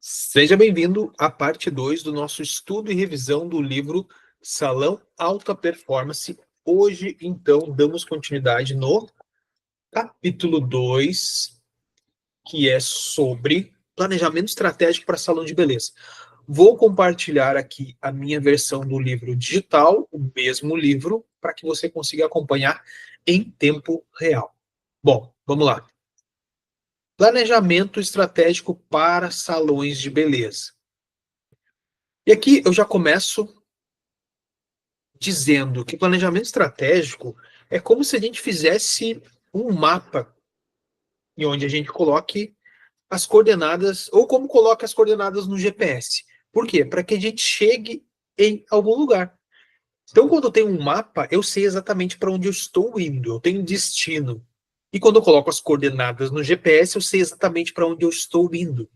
Seja bem-vindo à parte 2 do nosso estudo e revisão do livro Salão Alta Performance. Hoje, então, damos continuidade no capítulo 2, que é sobre planejamento estratégico para salão de beleza. Vou compartilhar aqui a minha versão do livro digital, o mesmo livro, para que você consiga acompanhar em tempo real. Bom, vamos lá. Planejamento estratégico para salões de beleza. E aqui eu já começo dizendo que planejamento estratégico é como se a gente fizesse um mapa em onde a gente coloque as coordenadas, ou como coloca as coordenadas no GPS. Por quê? Para que a gente chegue em algum lugar. Então, quando eu tenho um mapa, eu sei exatamente para onde eu estou indo, eu tenho destino. E quando eu coloco as coordenadas no GPS, eu sei exatamente para onde eu estou indo.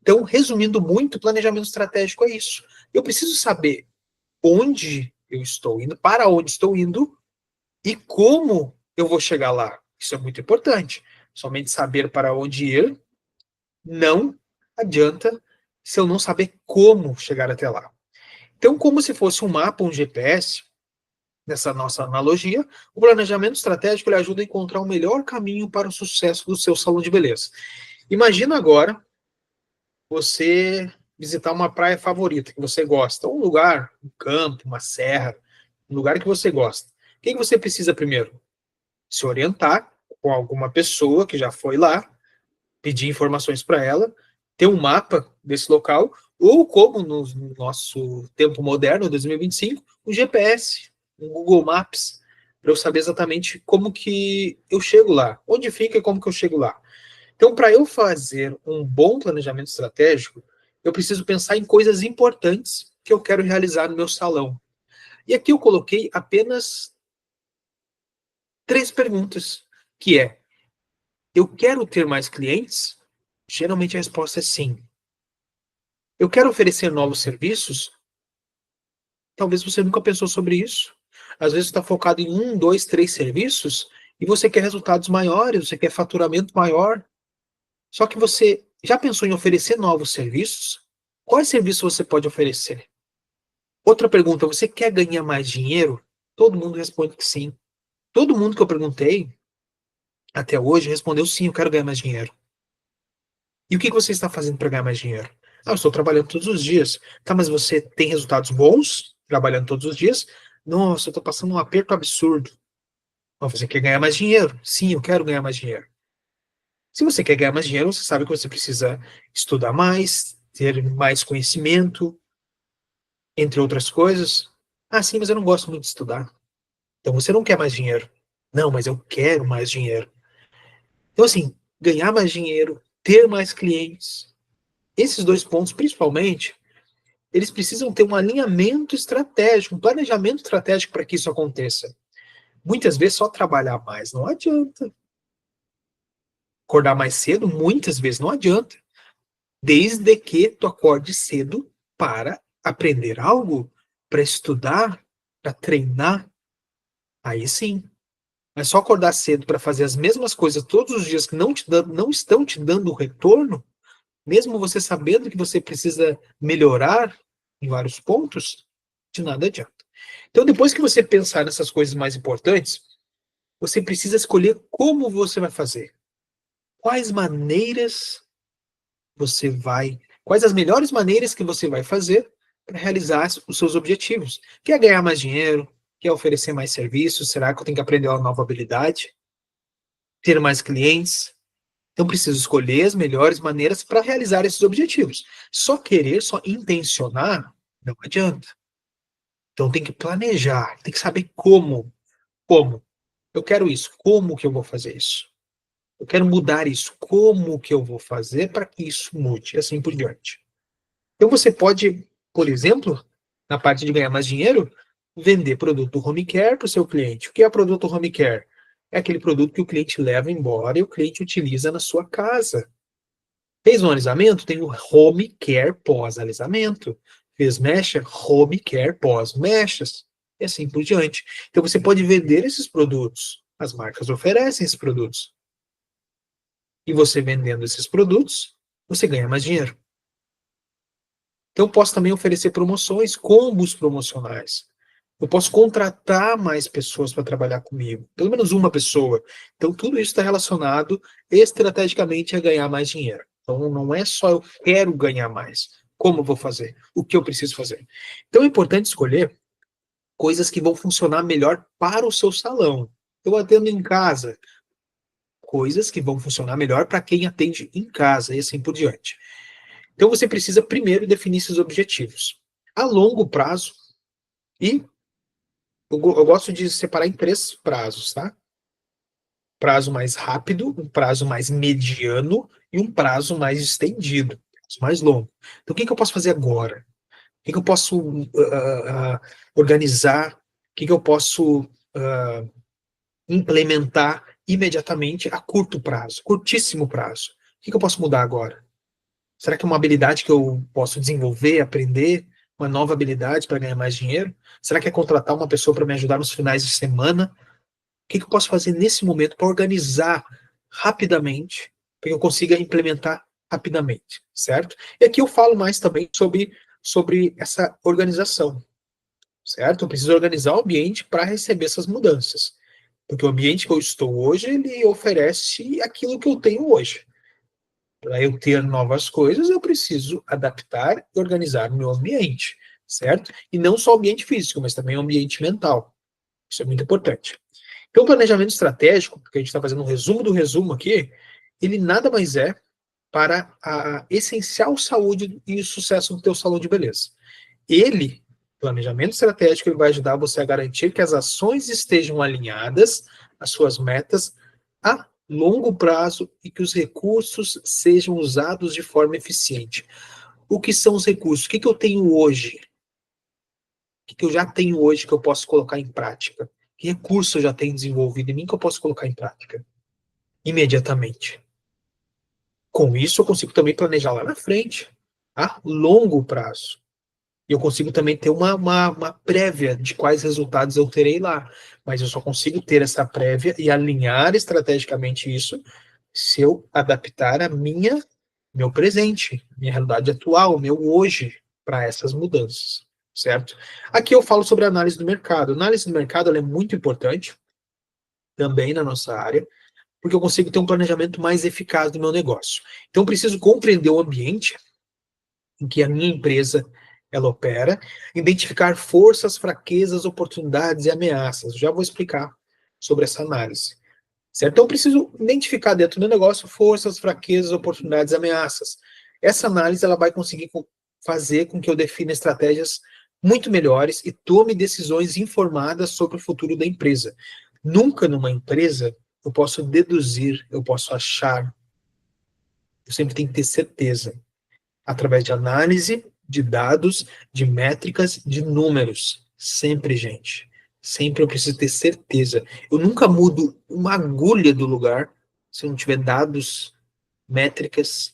Então, resumindo muito, planejamento estratégico é isso. Eu preciso saber onde eu estou indo, para onde estou indo e como eu vou chegar lá. Isso é muito importante. Somente saber para onde ir não adianta se eu não saber como chegar até lá. Então, como se fosse um mapa, um GPS, nessa nossa analogia, o planejamento estratégico ele ajuda a encontrar o melhor caminho para o sucesso do seu salão de beleza. Imagina agora você visitar uma praia favorita que você gosta, um lugar, um campo, uma serra, um lugar que você gosta. O que você precisa primeiro? Se orientar com alguma pessoa que já foi lá, pedir informações para ela, ter um mapa desse local, ou como no nosso tempo moderno, 2025, um GPS, um Google Maps, para eu saber exatamente como que eu chego lá, onde fica e como que eu chego lá. Então, para eu fazer um bom planejamento estratégico, eu preciso pensar em coisas importantes que eu quero realizar no meu salão. E aqui eu coloquei apenas 3 perguntas, que é: eu quero ter mais clientes? Geralmente a resposta é sim. Eu quero oferecer novos serviços? Talvez você nunca pensou sobre isso. Às vezes está focado em 1, 2, 3 serviços e você quer resultados maiores, você quer faturamento maior. Só que você já pensou em oferecer novos serviços? Quais serviços você pode oferecer? Outra pergunta, você quer ganhar mais dinheiro? Todo mundo responde que sim. Todo mundo que eu perguntei até hoje respondeu sim, eu quero ganhar mais dinheiro. E o que você está fazendo para ganhar mais dinheiro? Ah, eu estou trabalhando todos os dias. Tá, mas você tem resultados bons trabalhando todos os dias? Nossa, eu estou passando um aperto absurdo. Mas você quer ganhar mais dinheiro? Sim, eu quero ganhar mais dinheiro. Se você quer ganhar mais dinheiro, você sabe que você precisa estudar mais, ter mais conhecimento, entre outras coisas. Ah, sim, mas eu não gosto muito de estudar. Então você não quer mais dinheiro. Não, mas eu quero mais dinheiro. Então, assim, ganhar mais dinheiro, ter mais clientes, esses 2 pontos, principalmente, eles precisam ter um alinhamento estratégico, um planejamento estratégico para que isso aconteça. Muitas vezes só trabalhar mais não adianta. Acordar mais cedo, muitas vezes não adianta. Desde que tu acorde cedo para aprender algo, para estudar, para treinar, aí sim. Mas só acordar cedo para fazer as mesmas coisas todos os dias que não estão te dando retorno, mesmo você sabendo que você precisa melhorar em vários pontos, de nada adianta. Então, depois que você pensar nessas coisas mais importantes, você precisa escolher como você vai fazer. Quais maneiras você vai, quais as melhores maneiras que você vai fazer para realizar os seus objetivos. Quer ganhar mais dinheiro? Quer oferecer mais serviços? Será que eu tenho que aprender uma nova habilidade? Ter mais clientes? Então, preciso escolher as melhores maneiras para realizar esses objetivos. Só querer, só intencionar, não adianta. Então, tem que planejar, tem que saber como. Como? Eu quero isso. Como que eu vou fazer isso? Eu quero mudar isso. Como que eu vou fazer para que isso mude? E assim por diante. Então, você pode, por exemplo, na parte de ganhar mais dinheiro, vender produto home care para o seu cliente. O que é produto home care? É aquele produto que o cliente leva embora e o cliente utiliza na sua casa. Fez um alisamento? Tem o home care pós-alisamento. Fez mecha? Home care pós-mechas. E assim por diante. Então você pode vender esses produtos. As marcas oferecem esses produtos. E você vendendo esses produtos, você ganha mais dinheiro. Então, eu posso também oferecer promoções, combos promocionais. Eu posso contratar mais pessoas para trabalhar comigo, pelo menos uma pessoa. Então, tudo isso está relacionado estrategicamente a ganhar mais dinheiro. Então, não é só eu quero ganhar mais. Como eu vou fazer? O que eu preciso fazer? Então, é importante escolher coisas que vão funcionar melhor para o seu salão. Eu atendo em casa, coisas que vão funcionar melhor para quem atende em casa e assim por diante. Então, você precisa primeiro definir seus objetivos a longo prazo e eu gosto de separar em 3 prazos, tá? Prazo mais rápido, um prazo mais mediano e um prazo mais estendido, mais longo. Então, o que eu posso fazer agora? O que eu posso organizar? O que eu posso implementar imediatamente a curto prazo, curtíssimo prazo? O que eu posso mudar agora? Será que é uma habilidade que eu posso desenvolver, aprender? Uma nova habilidade para ganhar mais dinheiro? Será que é contratar uma pessoa para me ajudar nos finais de semana? O que eu posso fazer nesse momento para organizar rapidamente, para que eu consiga implementar rapidamente, certo? E aqui eu falo mais também sobre essa organização, certo? Eu preciso organizar o ambiente para receber essas mudanças, porque o ambiente que eu estou hoje, ele oferece aquilo que eu tenho hoje. Para eu ter novas coisas, eu preciso adaptar e organizar o meu ambiente, certo? E não só o ambiente físico, mas também o ambiente mental. Isso é muito importante. Então, o planejamento estratégico, que a gente está fazendo um resumo do resumo aqui, ele nada mais é para a essencial saúde e o sucesso do teu salão de beleza. Ele, planejamento estratégico, ele vai ajudar você a garantir que as ações estejam alinhadas às suas metas a longo prazo e que os recursos sejam usados de forma eficiente. O que são os recursos? O que eu tenho hoje? O que eu já tenho hoje que eu posso colocar em prática? Que recurso eu já tenho desenvolvido em mim que eu posso colocar em prática imediatamente? Com isso, eu consigo também planejar lá na frente, a longo prazo. E eu consigo também ter uma prévia de quais resultados eu terei lá. Mas eu só consigo ter essa prévia e alinhar estrategicamente isso se eu adaptar a meu presente, minha realidade atual, meu hoje, para essas mudanças, certo? Aqui eu falo sobre a análise do mercado. A análise do mercado ela é muito importante também na nossa área, porque eu consigo ter um planejamento mais eficaz do meu negócio. Então, eu preciso compreender o ambiente em que a minha empresa ela opera, identificar forças, fraquezas, oportunidades e ameaças. Já vou explicar sobre essa análise. Certo? Então, eu preciso identificar dentro do negócio forças, fraquezas, oportunidades e ameaças. Essa análise ela vai conseguir fazer com que eu defina estratégias muito melhores e tome decisões informadas sobre o futuro da empresa. Nunca numa empresa eu posso deduzir, eu posso achar, eu sempre tenho que ter certeza, através de análise, de dados, de métricas, de números. Sempre, gente. Sempre eu preciso ter certeza. Eu nunca mudo uma agulha do lugar se eu não tiver dados, métricas,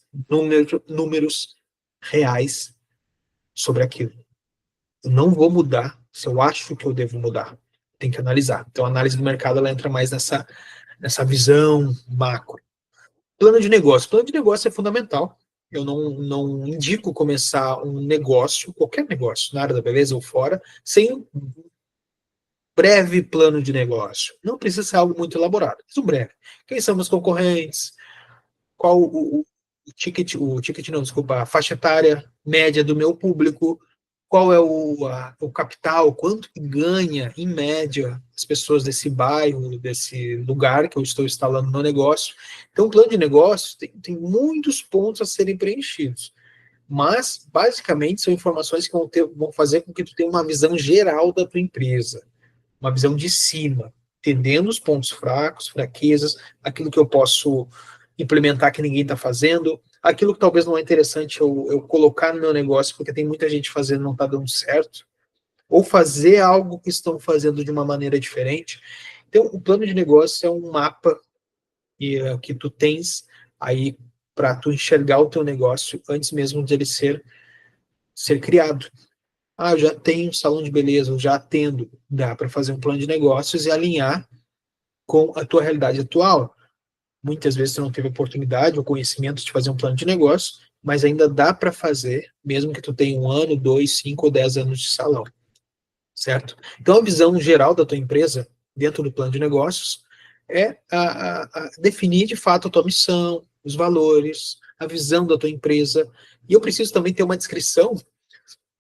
números reais sobre aquilo. Eu não vou mudar se eu acho que eu devo mudar. Tem que analisar. Então, a análise do mercado ela entra mais nessa visão macro. Plano de negócio. Plano de negócio é fundamental. Eu não indico começar um negócio, qualquer negócio, na área da beleza ou fora, sem um breve plano de negócio. Não precisa ser algo muito elaborado, mas um breve. Quem são meus concorrentes? Qual o ticket não, desculpa, a faixa etária média do meu público? Qual é o capital? Quanto que ganha, em média, as pessoas desse bairro, desse lugar que eu estou instalando no negócio? Então, o plano de negócio tem muitos pontos a serem preenchidos. Mas, basicamente, são informações que vão fazer com que tu tenha uma visão geral da tua empresa, uma visão de cima, entendendo os pontos fracos, fraquezas, aquilo que eu posso implementar que ninguém está fazendo, aquilo que talvez não é interessante eu colocar no meu negócio, porque tem muita gente fazendo e não está dando certo, ou fazer algo que estão fazendo de uma maneira diferente. Então, o plano de negócio é um mapa que tu tens aí para tu enxergar o teu negócio antes mesmo de ele ser criado. Ah, eu já tenho um salão de beleza, eu já atendo. Dá para fazer um plano de negócios e alinhar com a tua realidade atual. Muitas vezes você não teve oportunidade ou conhecimento de fazer um plano de negócio, mas ainda dá para fazer, mesmo que tu tenha 1 ano, 2, 5 ou 10 anos de salão, certo? Então, a visão geral da tua empresa, dentro do plano de negócios, é a definir de fato a tua missão, os valores, a visão da tua empresa, e eu preciso também ter uma descrição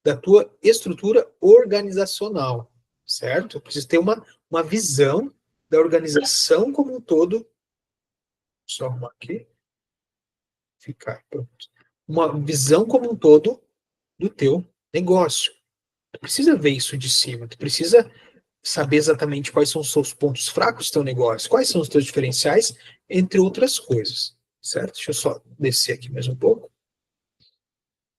da tua estrutura organizacional, certo? Eu preciso ter uma visão da organização como um todo. Só arrumar aqui. Ficar pronto. Uma visão como um todo do teu negócio. Tu precisa ver isso de cima. Tu precisa saber exatamente quais são os seus pontos fracos do teu negócio, quais são os teus diferenciais, entre outras coisas, certo? Deixa eu só descer aqui mais um pouco.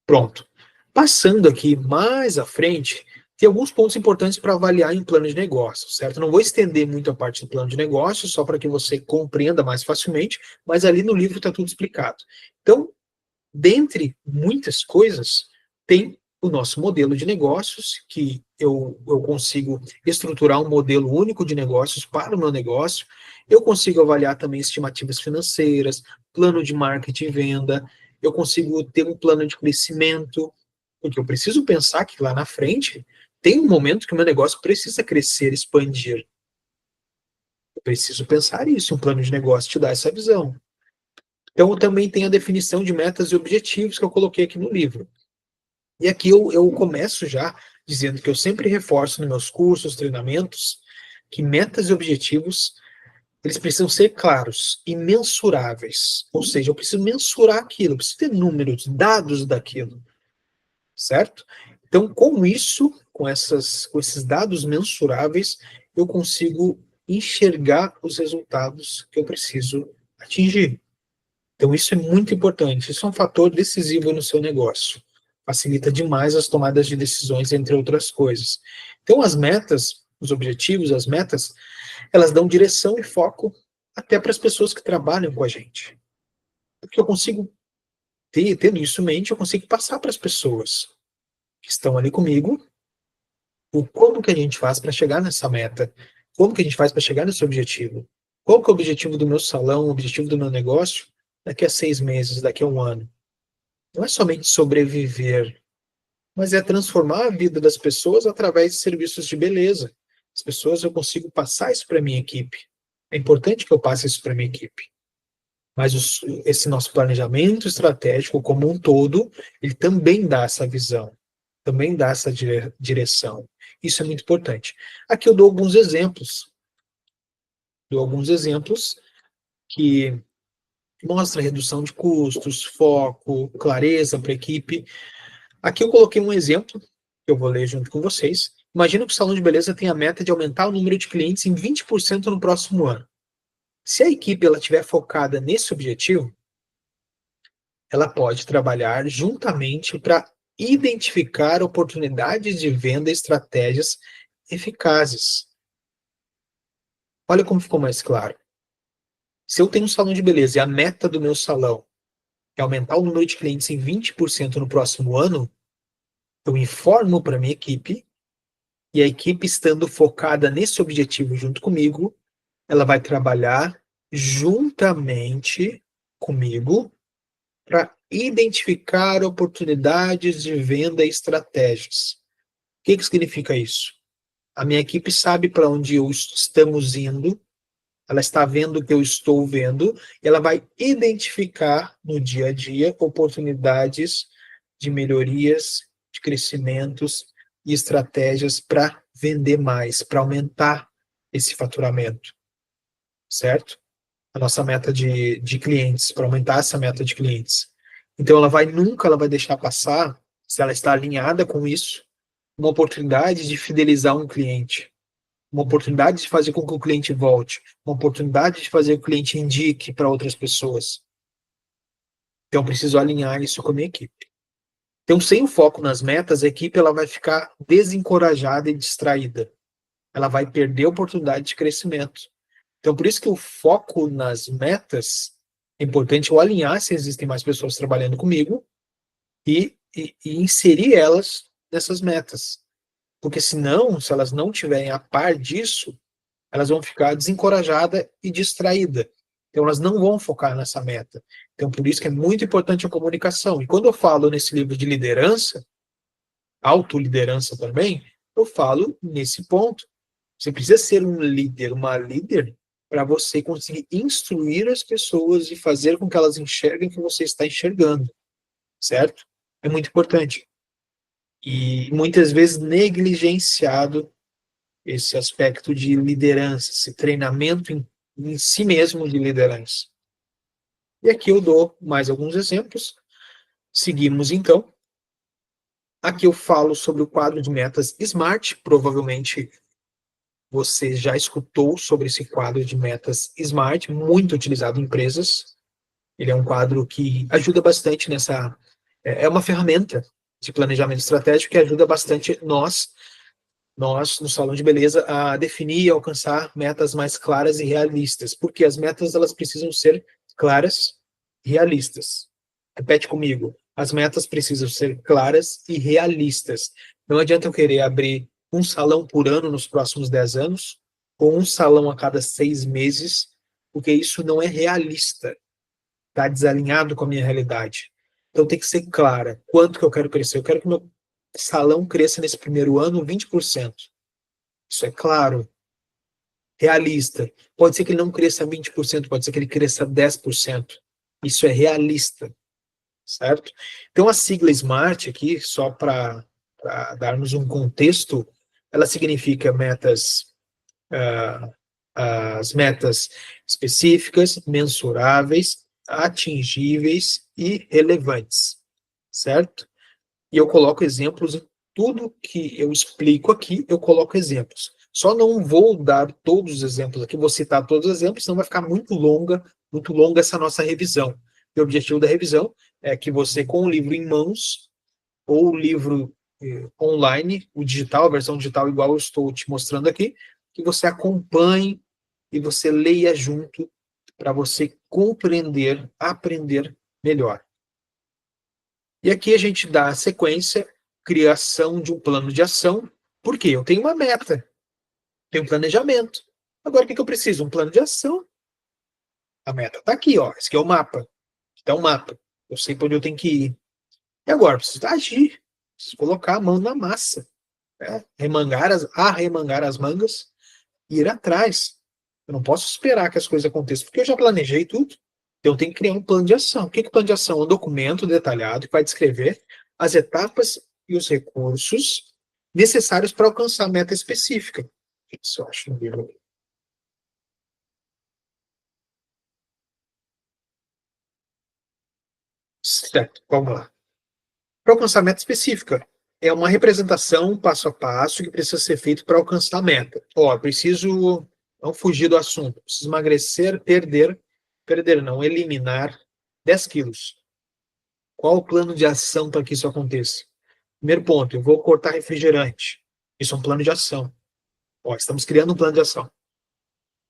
Pronto. Passando aqui mais à frente, tem alguns pontos importantes para avaliar em plano de negócio, certo? Não vou estender muito a parte do plano de negócio, só para que você compreenda mais facilmente, mas ali no livro está tudo explicado. Então, dentre muitas coisas, tem o nosso modelo de negócios, que eu consigo estruturar um modelo único de negócios para o meu negócio. Eu consigo avaliar também estimativas financeiras, plano de marketing e venda. Eu consigo ter um plano de crescimento, porque eu preciso pensar que lá na frente tem um momento que o meu negócio precisa crescer, expandir. Eu preciso pensar isso, um plano de negócio te dá essa visão. Então, também tem a definição de metas e objetivos que eu coloquei aqui no livro. E aqui eu começo já dizendo que eu sempre reforço nos meus cursos, treinamentos, que metas e objetivos, eles precisam ser claros e mensuráveis. Ou seja, eu preciso mensurar aquilo, eu preciso ter números, dados daquilo, certo? Então, com isso, com esses dados mensuráveis, eu consigo enxergar os resultados que eu preciso atingir. Então, isso é muito importante. Isso é um fator decisivo no seu negócio. Facilita demais as tomadas de decisões, entre outras coisas. Então, as metas, os objetivos, as metas, elas dão direção e foco até para as pessoas que trabalham com a gente. Porque eu consigo, tendo isso em mente, eu consigo passar para as pessoas que estão ali comigo o como que a gente faz para chegar nessa meta, como que a gente faz para chegar nesse objetivo. Qual que é o objetivo do meu salão, o objetivo do meu negócio daqui a 6 meses, daqui a 1 ano? Não é somente sobreviver, mas é transformar a vida das pessoas através de serviços de beleza. As pessoas, eu consigo passar isso para a minha equipe. É importante que eu passe isso para a minha equipe. Mas esse nosso planejamento estratégico como um todo, ele também dá essa visão, também dá essa direção. Isso é muito importante. Aqui eu dou alguns exemplos. Dou alguns exemplos que mostram redução de custos, foco, clareza para a equipe. Aqui eu coloquei um exemplo, que eu vou ler junto com vocês. Imagina que o salão de beleza tem a meta de aumentar o número de clientes em 20% no próximo ano. Se a equipe estiver focada nesse objetivo, ela pode trabalhar juntamente para identificar oportunidades de venda e estratégias eficazes. Olha como ficou mais claro. Se eu tenho um salão de beleza e a meta do meu salão é aumentar o número de clientes em 20% no próximo ano, eu informo para a minha equipe, e a equipe estando focada nesse objetivo junto comigo, ela vai trabalhar juntamente comigo para identificar oportunidades de venda e estratégias. O que significa isso? A minha equipe sabe para onde estamos indo, ela está vendo o que eu estou vendo, e ela vai identificar no dia a dia oportunidades de melhorias, de crescimentos e estratégias para vender mais, para aumentar esse faturamento, certo? A nossa meta de clientes, para aumentar essa meta de clientes. Então, nunca ela vai deixar passar, se ela está alinhada com isso, uma oportunidade de fidelizar um cliente, uma oportunidade de fazer com que o cliente volte, uma oportunidade de fazer com que o cliente indique para outras pessoas. Então, eu preciso alinhar isso com a minha equipe. Então, sem o foco nas metas, a equipe ela vai ficar desencorajada e distraída. Ela vai perder a oportunidade de crescimento. Então, por isso que o foco nas metas é importante eu alinhar se existem mais pessoas trabalhando comigo e inserir elas nessas metas. Porque senão, se elas não estiverem a par disso, elas vão ficar desencorajadas e distraídas. Então, elas não vão focar nessa meta. Então, por isso que é muito importante a comunicação. E quando eu falo nesse livro de liderança, autoliderança também, eu falo nesse ponto. Você precisa ser um líder, uma líder, para você conseguir instruir as pessoas e fazer com que elas enxerguem o que você está enxergando, certo? É muito importante. E muitas vezes negligenciado esse aspecto de liderança, esse treinamento em si mesmo de liderança. E aqui eu dou mais alguns exemplos. Seguimos então. Aqui eu falo sobre o quadro de metas SMART. Provavelmente você já escutou sobre esse quadro de metas SMART, muito utilizado em empresas. Ele é um quadro que ajuda bastante nessa. É uma ferramenta de planejamento estratégico que ajuda bastante nós no salão de beleza, a definir e alcançar metas mais claras e realistas, porque as metas elas precisam ser claras e realistas. Repete comigo, as metas precisam ser claras e realistas. Não adianta eu querer abrir um salão por ano nos próximos 10 anos, ou um salão a cada 6 meses, porque isso não é realista, está desalinhado com a minha realidade. Então tem que ser clara, quanto que eu quero crescer? Eu quero que meu salão cresça nesse primeiro ano 20%. Isso é claro, realista. Pode ser que ele não cresça 20%, pode ser que ele cresça 10%. Isso é realista, certo? Então, a sigla SMART aqui, só para darmos um contexto, ela significa as metas específicas, mensuráveis, atingíveis e relevantes, certo? E eu coloco exemplos em tudo que eu explico aqui, eu coloco exemplos. Só não vou dar todos os exemplos aqui, vou citar todos os exemplos, senão vai ficar muito longa essa nossa revisão. E o objetivo da revisão é que você, com o livro em mãos, ou o livro online, o digital, a versão digital igual eu estou te mostrando aqui, que você acompanhe e você leia junto para você compreender, aprender melhor. E aqui a gente dá a sequência, criação de um plano de ação. Por quê? Eu tenho uma meta, tenho um planejamento. Agora, o que eu preciso? Um plano de ação. A meta está aqui, ó. Esse aqui é o mapa. Então, o mapa. Eu sei para onde eu tenho que ir. E agora, eu preciso agir. Preciso colocar a mão na massa. Né? Arremangar as mangas e ir atrás. Eu não posso esperar que as coisas aconteçam, porque eu já planejei tudo. Então, eu tenho que criar um plano de ação. O que é o plano de ação? Um documento detalhado que vai descrever as etapas e os recursos necessários para alcançar a meta específica. Isso eu acho no livro. Certo, vamos lá. Para alcançar a meta específica, é uma representação passo a passo que precisa ser feito para alcançar a meta. Ó, preciso não fugir do assunto. Preciso emagrecer, perder não, eliminar 10 quilos. Qual o plano de ação para que isso aconteça? Primeiro ponto, eu vou cortar refrigerante. Isso é um plano de ação. Ó, estamos criando um plano de ação.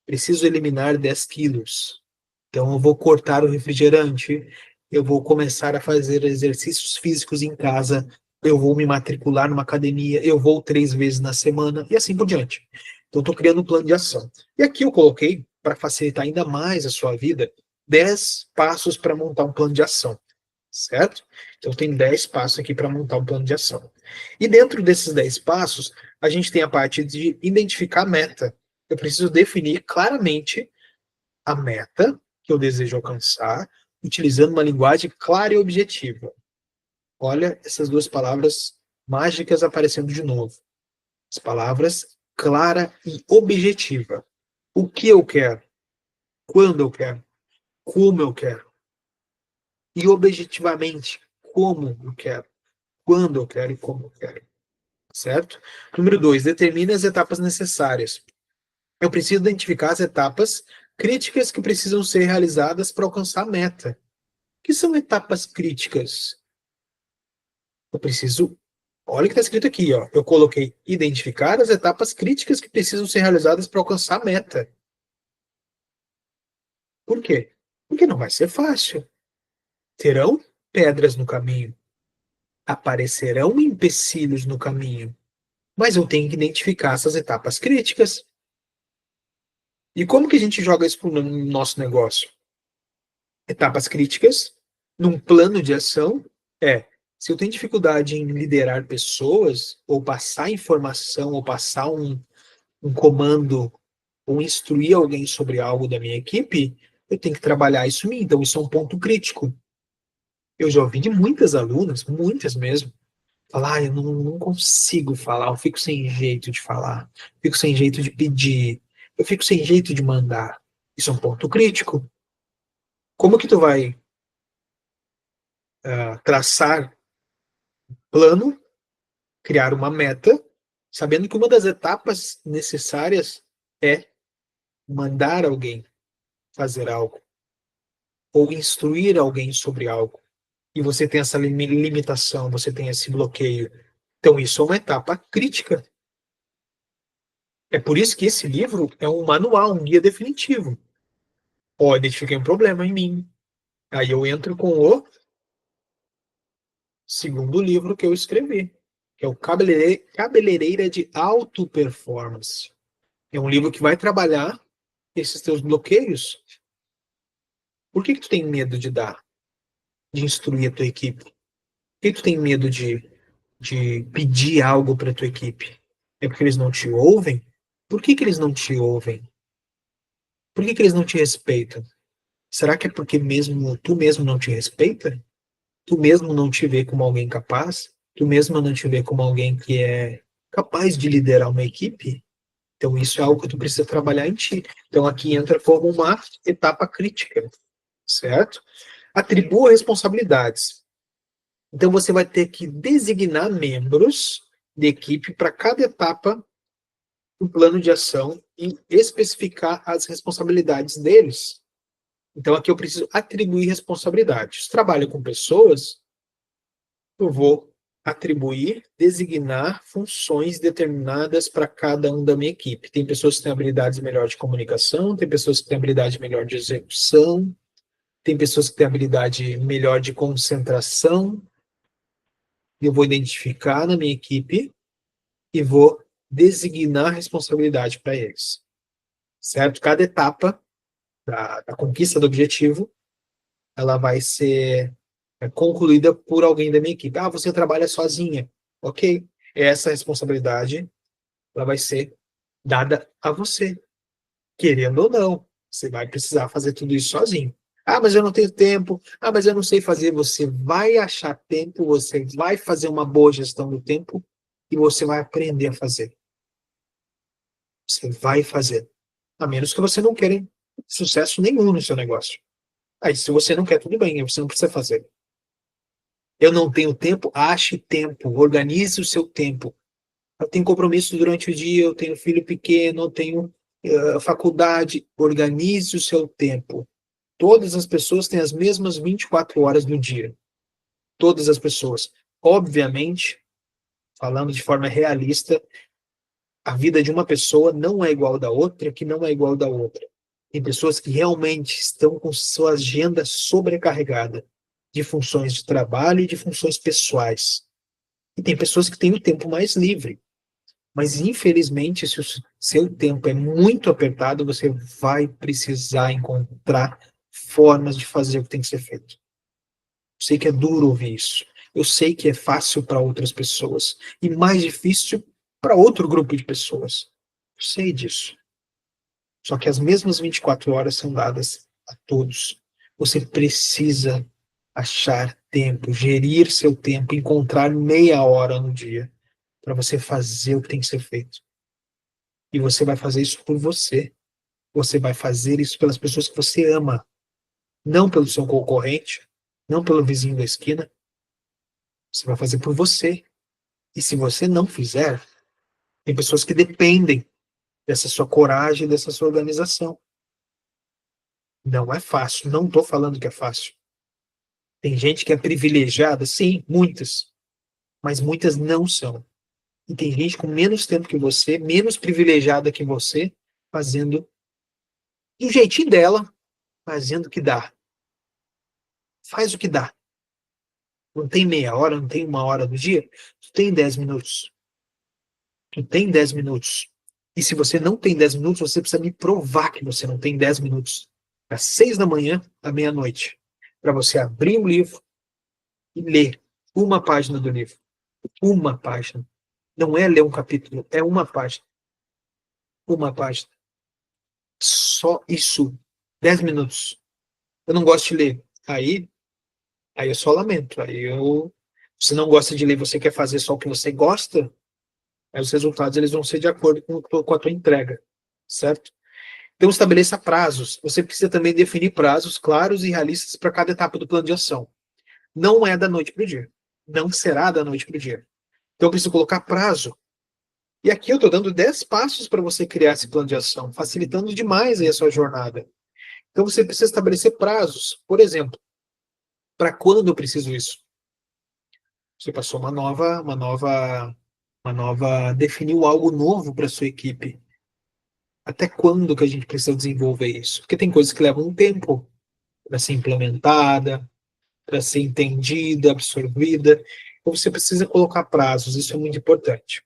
Preciso eliminar 10 quilos. Então, eu vou cortar o refrigerante, eu vou começar a fazer exercícios físicos em casa, eu vou me matricular numa academia, eu vou 3 vezes na semana, e assim por diante. Então, estou criando um plano de ação. E aqui eu coloquei, para facilitar ainda mais a sua vida, 10 passos para montar um plano de ação. Certo? Então, tem 10 passos aqui para montar um plano de ação. E dentro desses 10 passos, a gente tem a parte de identificar a meta. Eu preciso definir claramente a meta que eu desejo alcançar, utilizando uma linguagem clara e objetiva. Olha essas duas palavras mágicas aparecendo de novo. As palavras clara e objetiva. O que eu quero? Quando eu quero? Como eu quero? E objetivamente, como eu quero? Quando eu quero e como eu quero. Certo? Número 2, determine as etapas necessárias. Eu preciso identificar as etapas críticas que precisam ser realizadas para alcançar a meta. O que são etapas críticas? Eu preciso. Olha o que está escrito aqui, ó. Eu coloquei identificar as etapas críticas que precisam ser realizadas para alcançar a meta. Por quê? Porque não vai ser fácil. Terão pedras no caminho. Aparecerão empecilhos no caminho. Mas eu tenho que identificar essas etapas críticas. E como que a gente joga isso para o nosso negócio? etapas críticas, num plano de ação, se eu tenho dificuldade em liderar pessoas, ou passar informação, ou passar um comando, ou instruir alguém sobre algo da minha equipe, eu tenho que trabalhar isso em mim. Então, isso é um ponto crítico. Eu já ouvi de muitas alunas, muitas mesmo, falar, eu não consigo falar, eu fico sem jeito de falar, fico sem jeito de pedir, eu fico sem jeito de mandar. Isso é um ponto crítico. Como que tu vai traçar plano, criar uma meta, sabendo que uma das etapas necessárias é mandar alguém fazer algo, ou instruir alguém sobre algo, e você tem essa limitação, você tem esse bloqueio. Então, isso é uma etapa crítica. É por isso que esse livro é um manual, um guia definitivo. Ó, identifiquei um problema em mim. Aí eu entro com o segundo livro que eu escrevi, que é o Cabeleireira de Alto Performance. É um livro que vai trabalhar esses teus bloqueios. Por que tu tem medo de dar, de instruir a tua equipe? Por que tu tem medo de pedir algo para a tua equipe? É porque eles não te ouvem? Por que eles não te ouvem? Por que eles não te respeitam? Será que é porque mesmo tu mesmo não te respeita? Tu mesmo não te vê como alguém capaz? Tu mesmo não te vê como alguém que é capaz de liderar uma equipe? Então isso é algo que tu precisa trabalhar em ti. Então aqui entra como uma etapa crítica, certo? Atribua responsabilidades. Então você vai ter que designar membros de equipe para cada etapa do plano de ação e especificar as responsabilidades deles. Então aqui eu preciso atribuir responsabilidades. Trabalho com pessoas, eu vou atribuir, designar funções determinadas para cada um da minha equipe. Tem pessoas que têm habilidades melhor de comunicação, tem pessoas que têm habilidade melhor de execução, tem pessoas que têm habilidade melhor de concentração. Eu vou identificar na minha equipe e vou designar responsabilidade para eles, certo? Cada etapa da conquista do objetivo, ela vai ser concluída por alguém da minha equipe. Ah, você trabalha sozinha. Ok. Essa responsabilidade ela vai ser dada a você. Querendo ou não, você vai precisar fazer tudo isso sozinho. Ah, mas eu não tenho tempo. Ah, mas eu não sei fazer. Você vai achar tempo, você vai fazer uma boa gestão do tempo e você vai aprender a fazer. Você vai fazer. A menos que você não queira sucesso nenhum no seu negócio. Aí, se você não quer, tudo bem, aí você não precisa fazer. Eu não tenho tempo, ache tempo, organize o seu tempo. Eu tenho compromisso durante o dia, eu tenho filho pequeno, eu tenho faculdade. Organize o seu tempo. Todas as pessoas têm as mesmas 24 horas no dia. Todas as pessoas. Obviamente, falando de forma realista, a vida de uma pessoa não é igual da outra, que não é igual da outra. Tem pessoas que realmente estão com sua agenda sobrecarregada de funções de trabalho e de funções pessoais. E tem pessoas que têm o tempo mais livre. Mas, infelizmente, se o seu tempo é muito apertado, você vai precisar encontrar formas de fazer o que tem que ser feito. Eu sei que é duro ouvir isso. Eu sei que é fácil para outras pessoas e mais difícil para outro grupo de pessoas. Eu sei disso. Só que as mesmas 24 horas são dadas a todos. Você precisa achar tempo, gerir seu tempo, encontrar meia hora no dia para você fazer o que tem que ser feito. E você vai fazer isso por você. Você vai fazer isso pelas pessoas que você ama, não pelo seu concorrente, não pelo vizinho da esquina. Você vai fazer por você. E se você não fizer, tem pessoas que dependem dessa sua coragem, dessa sua organização. Não é fácil, não estou falando que é fácil. Tem gente que é privilegiada, sim, muitas, mas muitas não são. E tem gente com menos tempo que você, menos privilegiada que você, fazendo do jeitinho dela, fazendo o que dá. Faz o que dá. Não tem meia hora, não tem uma hora do dia, tu tem 10 minutos. Tu tem 10 minutos. E se você não tem 10 minutos, você precisa me provar que você não tem 10 minutos. às 6 da manhã, à meia-noite, para você abrir o livro e ler uma página do livro. Uma página. Não é ler um capítulo, é uma página. Uma página. Só isso. 10 minutos. Eu não gosto de ler. Aí eu só lamento. Você não gosta de ler, você quer fazer só o que você gosta, aí os resultados eles vão ser de acordo com a tua entrega, certo? Então estabeleça prazos. Você precisa também definir prazos claros e realistas para cada etapa do plano de ação. Não é da noite para o dia. Não será da noite para o dia. Então eu preciso colocar prazo. E aqui eu estou dando 10 passos para você criar esse plano de ação, facilitando demais aí a sua jornada. Então você precisa estabelecer prazos. Por exemplo, para quando eu preciso isso? Você passou definiu algo novo para sua equipe. Até quando que a gente precisa desenvolver isso? Porque tem coisas que levam um tempo para ser implementada, para ser entendida, absorvida. Então você precisa colocar prazos, isso é muito importante.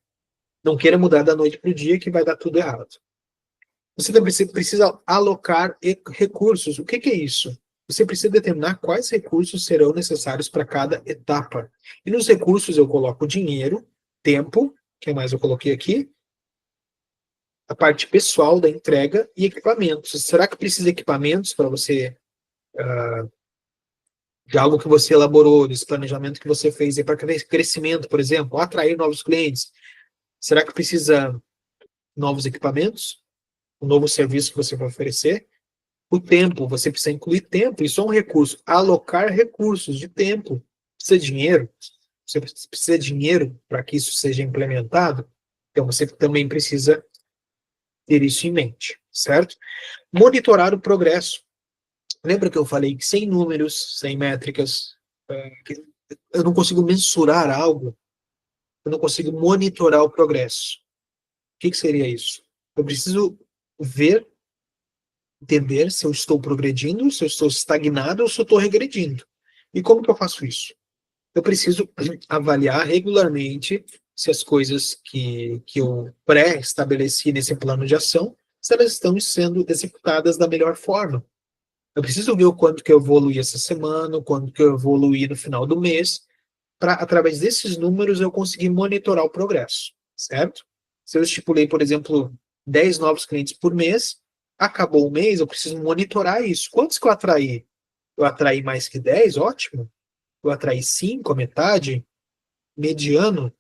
Não queira mudar da noite para o dia que vai dar tudo errado. Você também precisa alocar recursos. O que é isso? Você precisa determinar quais recursos serão necessários para cada etapa. E nos recursos eu coloco dinheiro, tempo, o que mais eu coloquei aqui? A parte pessoal da entrega e equipamentos. Será que precisa de equipamentos para você, de algo que você elaborou, desse planejamento que você fez para crescimento, por exemplo, atrair novos clientes? Será que precisa novos equipamentos? Um novo serviço que você vai oferecer? O tempo, você precisa incluir tempo, isso é um recurso. Alocar recursos de tempo. Precisa de dinheiro? Você precisa de dinheiro para que isso seja implementado? Então você também precisa ter isso em mente, certo? Monitorar o progresso. Lembra que eu falei que sem números, sem métricas, eu não consigo mensurar algo, eu não consigo monitorar o progresso. O que seria isso? Eu preciso ver, entender se eu estou progredindo, se eu estou estagnado ou se eu estou regredindo. E como que eu faço isso? Eu preciso avaliar regularmente se as coisas que eu pré-estabeleci nesse plano de ação, se elas estão sendo executadas da melhor forma. Eu preciso ver o quanto que eu evoluí essa semana, o quanto que eu evoluí no final do mês, para, através desses números, eu conseguir monitorar o progresso, certo? Se eu estipulei, por exemplo, 10 novos clientes por mês, acabou o mês, eu preciso monitorar isso. Quantos que eu atraí? Eu atraí mais que 10? Ótimo. Eu atraí 5, a metade? Mediano?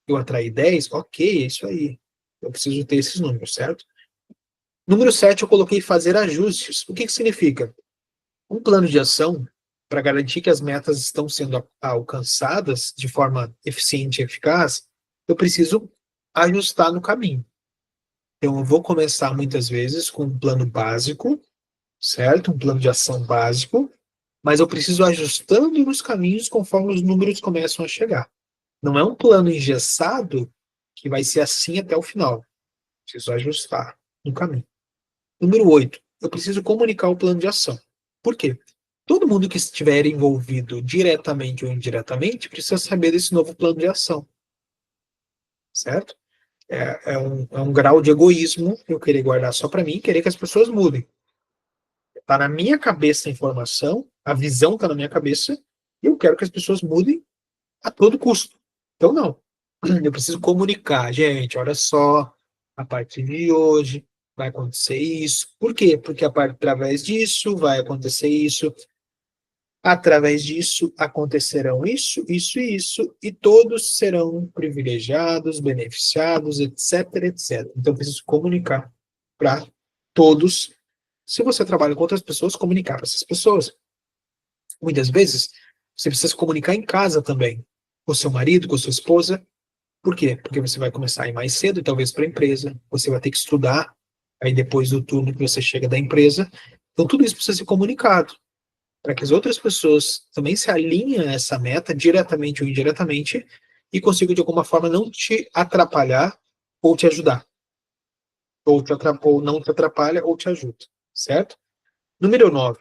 Eu atraí 10? Ok, é isso aí. Eu preciso ter esses números, certo? Número 7, eu coloquei fazer ajustes. O que significa? Um plano de ação, para garantir que as metas estão sendo alcançadas de forma eficiente e eficaz, eu preciso ajustar no caminho. Então, eu vou começar muitas vezes com um plano básico, certo? Um plano de ação básico, mas eu preciso ajustando nos caminhos conforme os números começam a chegar. Não é um plano engessado que vai ser assim até o final. Preciso ajustar no caminho. Número 8, eu preciso comunicar o plano de ação. Por quê? Todo mundo que estiver envolvido diretamente ou indiretamente precisa saber desse novo plano de ação, certo? É um grau de egoísmo eu querer guardar só para mim e querer que as pessoas mudem. Está na minha cabeça a informação, a visão está na minha cabeça e eu quero que as pessoas mudem a todo custo. Então, não. Eu preciso comunicar. Gente, olha só, a partir de hoje vai acontecer isso. Por quê? Porque através disso vai acontecer isso. Através disso acontecerão isso, isso e isso, e todos serão privilegiados, beneficiados, etc, etc. Então, eu preciso comunicar para todos. Se você trabalha com outras pessoas, comunicar para essas pessoas. Muitas vezes, você precisa se comunicar em casa também, com seu marido, com sua esposa. Por quê? Porque você vai começar a ir mais cedo, talvez para a empresa, você vai ter que estudar, aí depois do turno que você chega da empresa. Então, tudo isso precisa ser comunicado para que as outras pessoas também se alinhem a essa meta, diretamente ou indiretamente, e consigam de alguma forma não te atrapalhar ou te ajudar. Ou não te atrapalha ou te ajuda, certo? Número 9,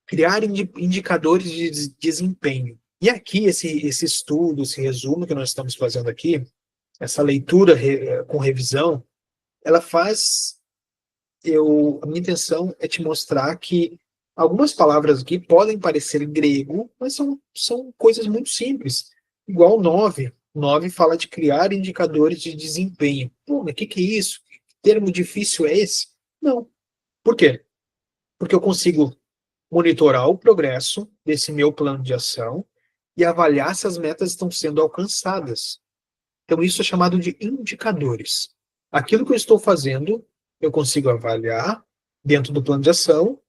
criar indicadores de desempenho. E aqui, esse estudo, esse resumo que nós estamos fazendo aqui, essa leitura com revisão, ela faz. A minha intenção é te mostrar que Algumas palavras aqui podem parecer grego, mas são coisas muito simples. Igual 9. 9 fala de criar indicadores de desempenho. Pô, mas o que é isso? Que termo difícil é esse? Não. Por quê? Porque eu consigo monitorar o progresso desse meu plano de ação e avaliar se as metas estão sendo alcançadas. Então, isso é chamado de indicadores. Aquilo que eu estou fazendo, eu consigo avaliar dentro do plano de ação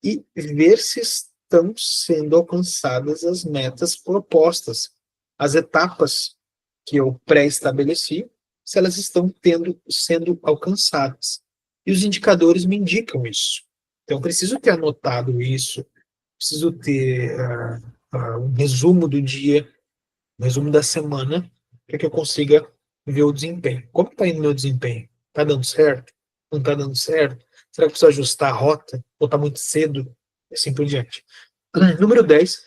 e ver se estão sendo alcançadas as metas propostas, as etapas que eu pré-estabeleci, se elas estão sendo alcançadas. E os indicadores me indicam isso. Então, preciso ter anotado isso, preciso ter um resumo do dia, um resumo da semana, para que eu consiga ver o desempenho. Como está indo o meu desempenho? Está dando certo? Não está dando certo? Será que preciso ajustar a rota? Ou está muito cedo? E assim por diante. Número 10,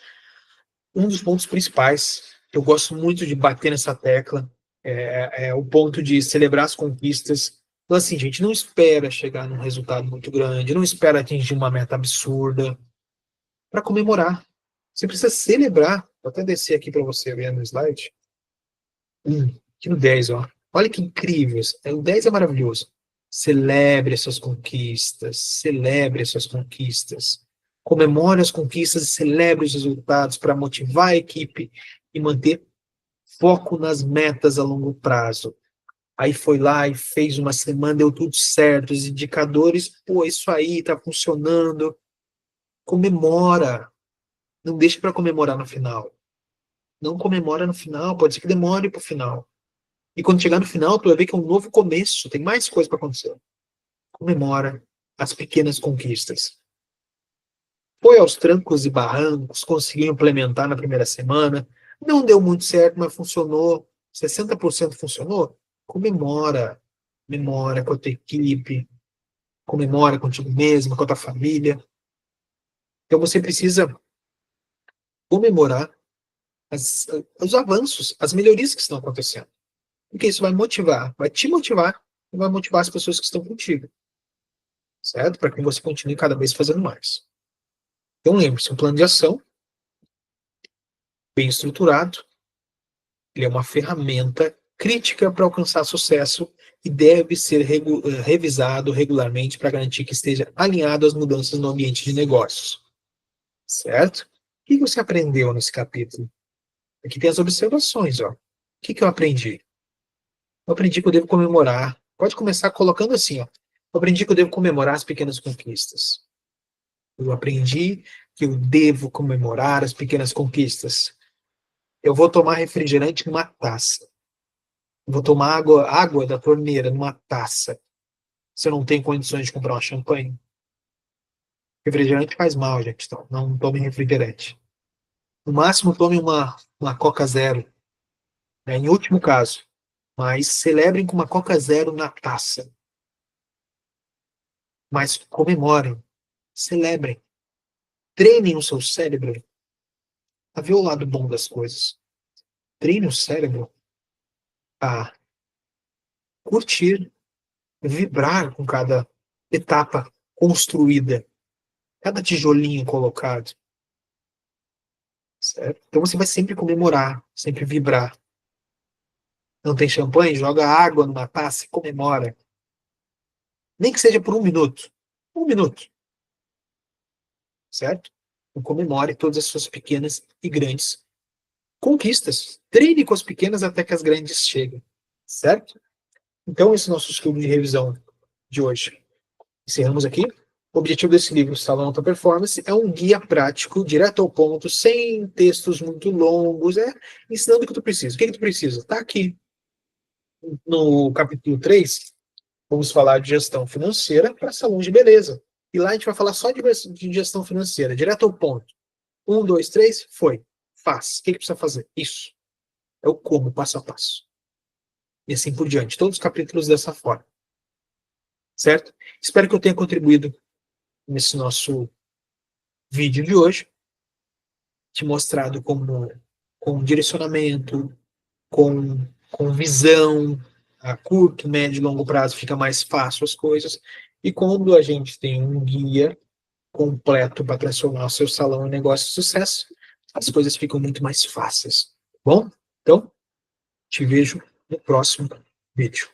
um dos pontos principais, eu gosto muito de bater nessa tecla, é o ponto de celebrar as conquistas. Então, assim, gente, não espera chegar num resultado muito grande, não espera atingir uma meta absurda para comemorar. Você precisa celebrar. Vou até descer aqui para você ver no slide. Aqui no 10, ó. Olha que incrível. O 10 é maravilhoso. Celebre as suas conquistas. Celebre as suas conquistas. Comemore as conquistas e celebre os resultados para motivar a equipe e manter foco nas metas a longo prazo. Aí foi lá e fez uma semana, deu tudo certo, os indicadores, pô, isso aí tá funcionando. Comemora. Não deixe para comemorar no final. Não comemora no final, pode ser que demore para o final. E quando chegar no final, tu vai ver que é um novo começo, tem mais coisa para acontecer. Comemora as pequenas conquistas. Foi aos trancos e barrancos, conseguiu implementar na primeira semana, não deu muito certo, mas funcionou, 60% funcionou. Comemora, comemora com a tua equipe, comemora contigo mesmo, com a tua família. Então você precisa comemorar os avanços, as melhorias que estão acontecendo. Porque isso vai motivar, vai te motivar e vai motivar as pessoas que estão contigo, certo? Para que você continue cada vez fazendo mais. Então lembre-se, um plano de ação bem estruturado, ele é uma ferramenta crítica para alcançar sucesso e deve ser revisado regularmente para garantir que esteja alinhado às mudanças no ambiente de negócios, certo? O que você aprendeu nesse capítulo? Aqui tem as observações, ó. O que eu aprendi? Eu aprendi que eu devo comemorar. Pode começar colocando assim, ó. Eu aprendi que eu devo comemorar as pequenas conquistas. Eu aprendi que eu devo comemorar as pequenas conquistas. Eu vou tomar refrigerante numa taça. Eu vou tomar água da torneira numa taça. Se eu não tenho condições de comprar uma champanhe. Refrigerante faz mal, gente. Então, não tome refrigerante. No máximo, tome uma Coca Zero. Né, em último caso. Mas celebrem com uma Coca Zero na taça. Mas comemorem. Celebrem. Treinem o seu cérebro a ver o lado bom das coisas. Treine o cérebro a curtir, vibrar com cada etapa construída, cada tijolinho colocado, certo? Então você vai sempre comemorar, sempre vibrar. Não tem champanhe? Joga água numa taça e comemora. Nem que seja por um minuto. Um minuto, certo? Então comemore todas as suas pequenas e grandes conquistas. Treine com as pequenas até que as grandes cheguem, certo? Então esse é o nosso estudo de revisão de hoje. Encerramos aqui. O objetivo desse livro, Salão Alta Performance, é um guia prático, direto ao ponto, sem textos muito longos, ensinando o que tu precisa. O que tu precisa? Está aqui. No capítulo 3, vamos falar de gestão financeira para salão de beleza. E lá a gente vai falar só de gestão financeira, direto ao ponto. 1, 2, 3, foi. Faz. O que precisa fazer? Isso. É o como, passo a passo. E assim por diante. Todos os capítulos dessa forma. Certo? Espero que eu tenha contribuído nesse nosso vídeo de hoje, te mostrado com direcionamento, com visão, a curto, médio e longo prazo fica mais fácil as coisas. E quando a gente tem um guia completo para transformar o seu salão em negócio de sucesso, as coisas ficam muito mais fáceis. Bom, então, te vejo no próximo vídeo.